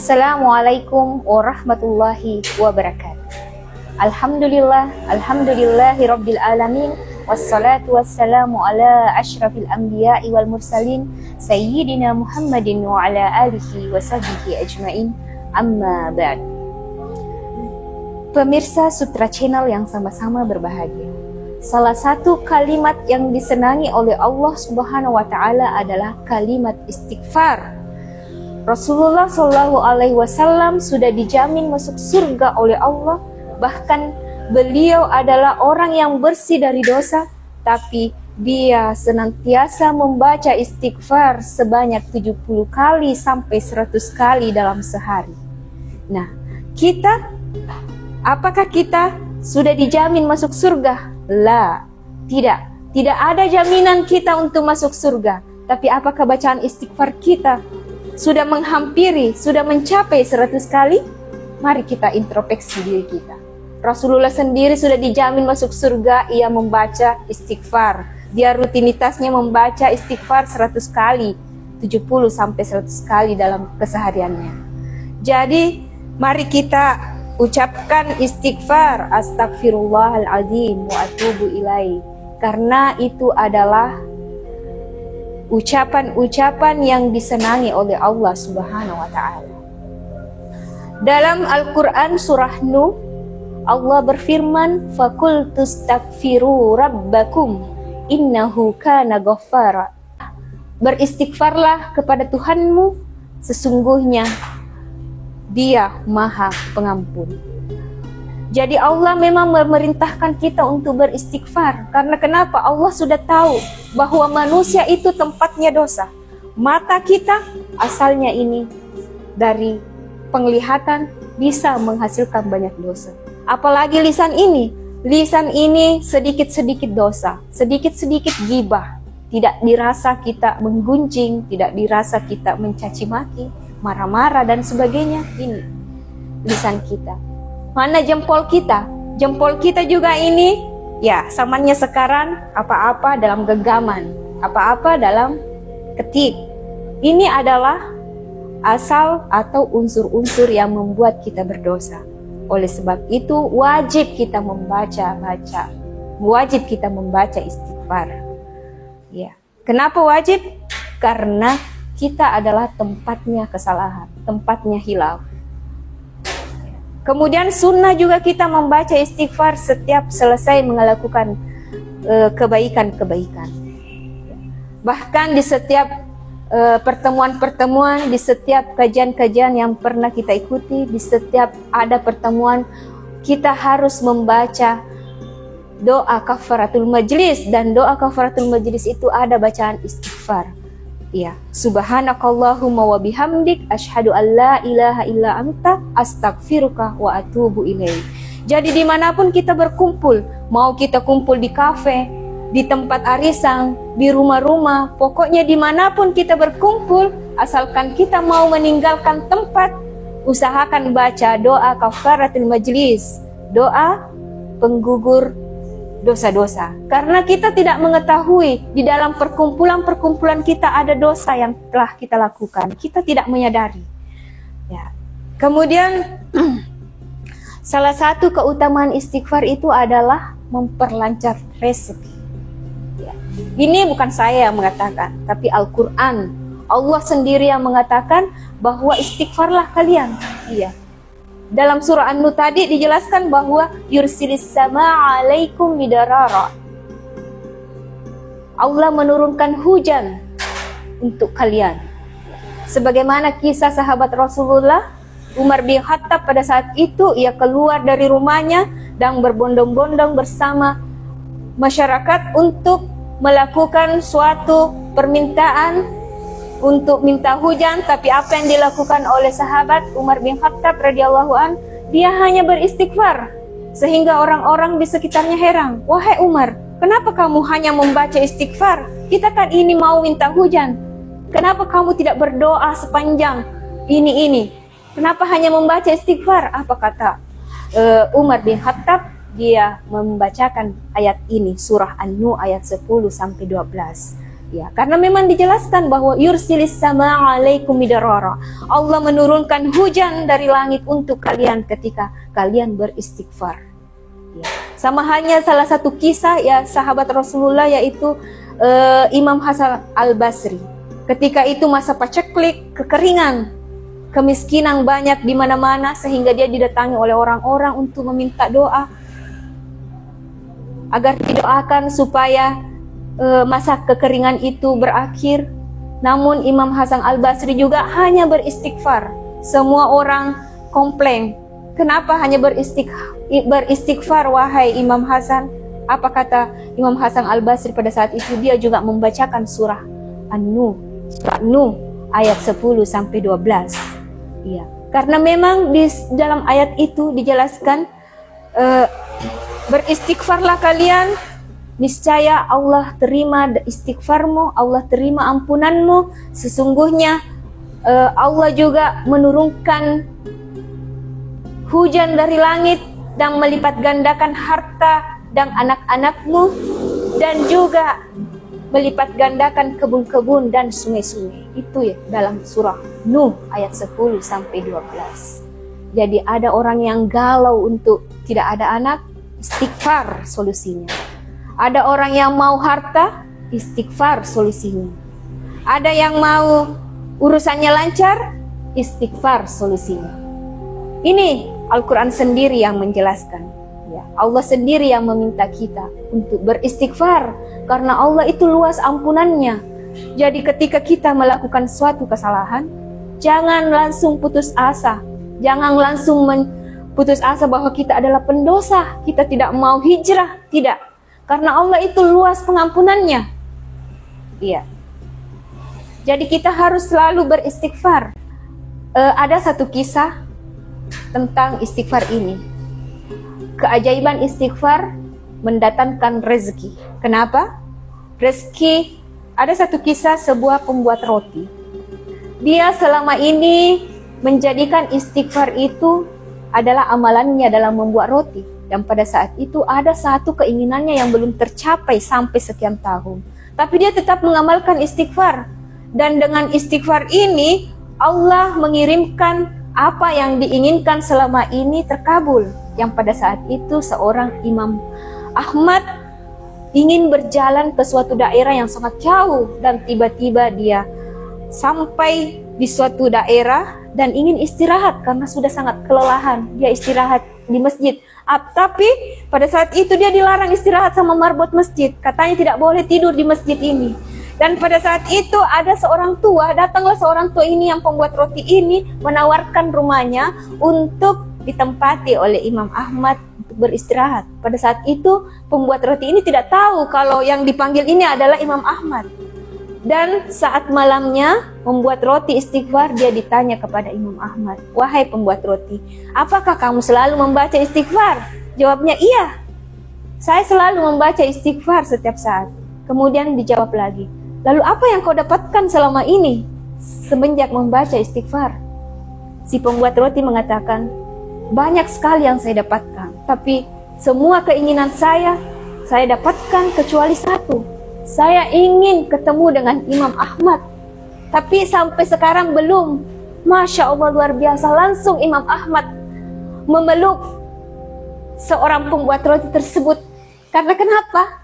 Assalamualaikum warahmatullahi wabarakatuh. Alhamdulillahi rabbil alamin. Wassalatu wassalamu ala asyrafil anbiya'i wal mursalin Sayyidina Muhammadin wa ala alihi wa sahbihi ajma'in. Amma ba'd. Pemirsa Sutra Channel yang sama-sama berbahagia, salah satu kalimat yang disenangi oleh Allah Subhanahu wa Ta'ala adalah kalimat istighfar. Rasulullah Shallallahu Alaihi Wasallam sudah dijamin masuk surga oleh Allah. Bahkan beliau adalah orang yang bersih dari dosa, tapi dia senantiasa membaca istighfar sebanyak 70 kali sampai 100 kali dalam sehari. Nah, apakah kita sudah dijamin masuk surga? La, tidak. Tidak ada jaminan kita untuk masuk surga. Tapi apakah bacaan istighfar kita sudah menghampiri, sudah mencapai 100 kali? Mari kita introspeksi diri kita. Rasulullah sendiri sudah dijamin masuk surga, ia membaca istighfar. Dia rutinitasnya membaca istighfar 100 kali, 70 sampai 100 kali dalam kesehariannya. Jadi, mari kita ucapkan istighfar, astagfirullahaladzim wa atubu ilaih. Karena itu adalah ucapan-ucapan yang disenangi oleh Allah Subhanahu wa Ta'ala. Dalam Al-Quran surah Nuh, Allah berfirman, "Faqul tustaghfiru rabbakum innahu kana ghaffara." Beristighfarlah kepada Tuhanmu, sesungguhnya Dia Maha Pengampun. Jadi Allah memang memerintahkan kita untuk beristighfar. Karena kenapa? Allah sudah tahu bahwa manusia itu tempatnya dosa. Mata kita asalnya ini dari penglihatan bisa menghasilkan banyak dosa. Apalagi lisan ini. Lisan ini sedikit-sedikit dosa, sedikit-sedikit gibah. Tidak dirasa kita menggunjing, tidak dirasa kita mencaci maki, marah-marah dan sebagainya. Ini lisan kita. Mana jempol kita? Jempol kita juga ini, ya samannya sekarang apa-apa dalam genggaman, apa-apa dalam ketik. Ini adalah asal atau unsur-unsur yang membuat kita berdosa. Oleh sebab itu wajib kita membaca istighfar. Ya. Kenapa wajib? Karena kita adalah tempatnya kesalahan, tempatnya hilaf. Kemudian sunnah juga kita membaca istighfar setiap selesai melakukan kebaikan-kebaikan. Bahkan di setiap pertemuan-pertemuan, di setiap kajian-kajian yang pernah kita ikuti, di setiap ada pertemuan, kita harus membaca doa kafaratul majlis. Dan doa kafaratul majlis itu ada bacaan istighfar. Ya, subhanakallahumma wa bihamdik asyhadu an la ilaha illa anta astaghfiruka wa atubu ilaik. Jadi dimanapun kita berkumpul, mau kita kumpul di kafe, di tempat arisan, di rumah-rumah, pokoknya dimanapun kita berkumpul, asalkan kita mau meninggalkan tempat, usahakan baca doa kafaratul majlis, doa penggugur dosa-dosa. Karena kita tidak mengetahui di dalam perkumpulan-perkumpulan kita ada dosa yang telah kita lakukan. Kita tidak menyadari. Ya. Kemudian salah satu keutamaan istighfar itu adalah memperlancar rezeki. Ya. Ini bukan saya yang mengatakan, tapi Al-Quran. Allah sendiri yang mengatakan bahwa istighfarlah kalian. Iya. Dalam surah An-Nuh tadi dijelaskan bahwa yursilis sama alaikum midarara. Allah menurunkan hujan untuk kalian. Sebagaimana kisah sahabat Rasulullah, Umar bin Khattab pada saat itu ia keluar dari rumahnya dan berbondong-bondong bersama masyarakat untuk melakukan suatu permintaan untuk minta hujan. Tapi apa yang dilakukan oleh sahabat Umar bin Khattab radhiyallahu an, dia hanya beristighfar sehingga orang-orang di sekitarnya heran. Wahai Umar, kenapa kamu hanya membaca istighfar? Kita kan ini mau minta hujan. Kenapa kamu tidak berdoa sepanjang ini? Kenapa hanya membaca istighfar? Apa kata Umar bin Khattab? Dia membacakan ayat ini, surah An-Nuh ayat 10 sampai 12. Ya, karena memang dijelaskan bahwa yursilis sama alaikum midarara. Allah menurunkan hujan dari langit untuk kalian ketika kalian beristighfar. Ya. Sama halnya salah satu kisah ya sahabat Rasulullah yaitu Imam Hasan Al-Basri. Ketika itu masa paceklik, kekeringan, kemiskinan banyak di mana-mana sehingga dia didatangi oleh orang-orang untuk meminta doa agar didoakan supaya masa kekeringan itu berakhir. Namun Imam Hasan Al-Basri juga hanya beristighfar. Semua orang komplain, kenapa hanya beristighfar wahai Imam Hasan? Apa kata Imam Hasan Al-Basri pada saat itu? Dia juga membacakan surah An-Nuh, surah Nuh ayat 10 sampai 12. Iya, karena memang di dalam ayat itu dijelaskan beristighfarlah kalian, niscaya Allah terima istighfarmu, Allah terima ampunanmu. Sesungguhnya Allah juga menurunkan hujan dari langit dan melipat gandakan harta dan anak-anakmu, dan juga melipat gandakan kebun-kebun dan sungai-sungai. Itu ya dalam surah Nuh ayat 10 sampai 12. Jadi ada orang yang galau untuk tidak ada anak, istighfar solusinya. Ada orang yang mau harta, istighfar solusinya. Ada yang mau urusannya lancar, istighfar solusinya. Ini Al-Quran sendiri yang menjelaskan. Ya, Allah sendiri yang meminta kita untuk beristighfar karena Allah itu luas ampunannya. Jadi ketika kita melakukan suatu kesalahan, jangan langsung putus asa. Jangan langsung putus asa bahwa kita adalah pendosa, kita tidak mau hijrah, tidak. Karena Allah itu luas pengampunannya. Iya. Jadi kita harus selalu beristighfar. Ada satu kisah tentang istighfar ini. Keajaiban istighfar mendatangkan rezeki. Kenapa? Rezeki, ada satu kisah sebuah pembuat roti. Dia selama ini menjadikan istighfar itu adalah amalannya dalam membuat roti. Dan pada saat itu ada satu keinginannya yang belum tercapai sampai sekian tahun. Tapi dia tetap mengamalkan istighfar. Dan dengan istighfar ini, Allah mengirimkan apa yang diinginkan selama ini terkabul. Yang pada saat itu seorang Imam Ahmad ingin berjalan ke suatu daerah yang sangat jauh. Dan tiba-tiba dia sampai di suatu daerah dan ingin istirahat karena sudah sangat kelelahan. Dia istirahat di masjid. Tapi pada saat itu dia dilarang istirahat sama marbot masjid. Katanya tidak boleh tidur di masjid ini. Dan pada saat itu ada seorang tua, datanglah seorang tua ini yang pembuat roti ini menawarkan rumahnya untuk ditempati oleh Imam Ahmad untuk beristirahat. Pada saat itu pembuat roti ini tidak tahu kalau yang dipanggil ini adalah Imam Ahmad. Dan saat malamnya membuat roti istighfar, dia ditanya kepada Imam Ahmad, wahai pembuat roti, apakah kamu selalu membaca istighfar? Jawabnya, iya, saya selalu membaca istighfar setiap saat. Kemudian dijawab lagi, lalu apa yang kau dapatkan selama ini semenjak membaca istighfar? Si pembuat roti mengatakan, banyak sekali yang saya dapatkan, tapi semua keinginan saya dapatkan kecuali satu. Saya ingin ketemu dengan Imam Ahmad, tapi sampai sekarang belum. Masya Allah, luar biasa. Langsung Imam Ahmad memeluk seorang pembuat roti tersebut. Karena kenapa?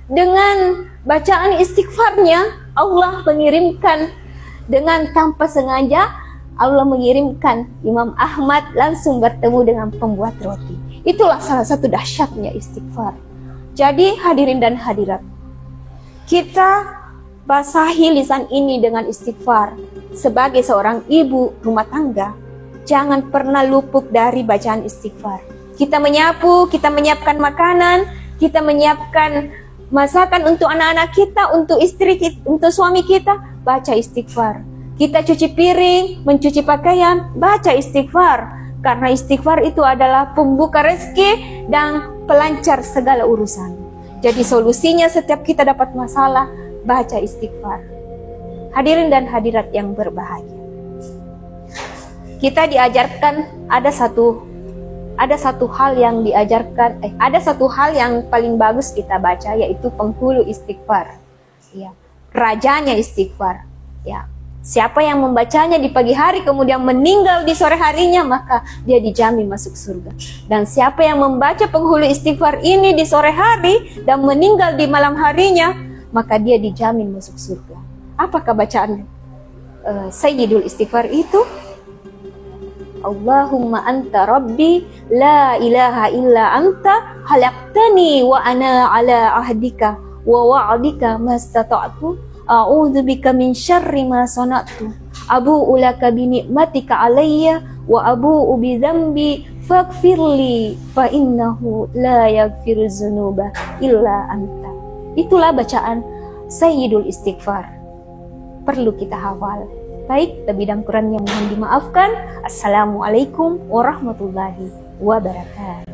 Dengan bacaan istighfarnya, Allah mengirimkan dengan tanpa sengaja, Allah mengirimkan Imam Ahmad langsung bertemu dengan pembuat roti. Itulah salah satu dahsyatnya istighfar. Jadi hadirin dan hadirat, kita basahi lisan ini dengan istighfar. Sebagai seorang ibu rumah tangga, jangan pernah luput dari bacaan istighfar. Kita menyapu, kita menyiapkan makanan, kita menyiapkan masakan untuk anak-anak kita, untuk istri kita, untuk suami kita, baca istighfar. Kita cuci piring, mencuci pakaian, baca istighfar. Karena istighfar itu adalah pembuka rezeki dan pelancar segala urusan. Jadi solusinya setiap kita dapat masalah, baca istighfar. Hadirin dan hadirat yang berbahagia. Kita diajarkan ada satu hal yang diajarkan, ada satu hal yang paling bagus kita baca, yaitu penghulu istighfar. Ya. rajanya istighfar. Ya, siapa yang membacanya di pagi hari kemudian meninggal di sore harinya, maka dia dijamin masuk surga. Dan siapa yang membaca penghulu istighfar ini di sore hari dan meninggal di malam harinya, maka dia dijamin masuk surga. Apakah bacaan Sayyidul Istighfar itu? Allahumma anta rabbi la ilaha illa anta khalaqtani wa ana ala ahdika wa wa'dika mastata'tu a'udzu bika min syarri ma sana'tu abu'u laka bi ni'matika alayya wa abu'u bi dzambi faghfirli fa innahu la yaghfiru dzunuba illa anta. Itulah bacaan Sayyidul Istighfar. Perlu kita hafal. Baik, lebih dan kurangnya mohon dimaafkan. Assalamualaikum warahmatullahi wabarakatuh.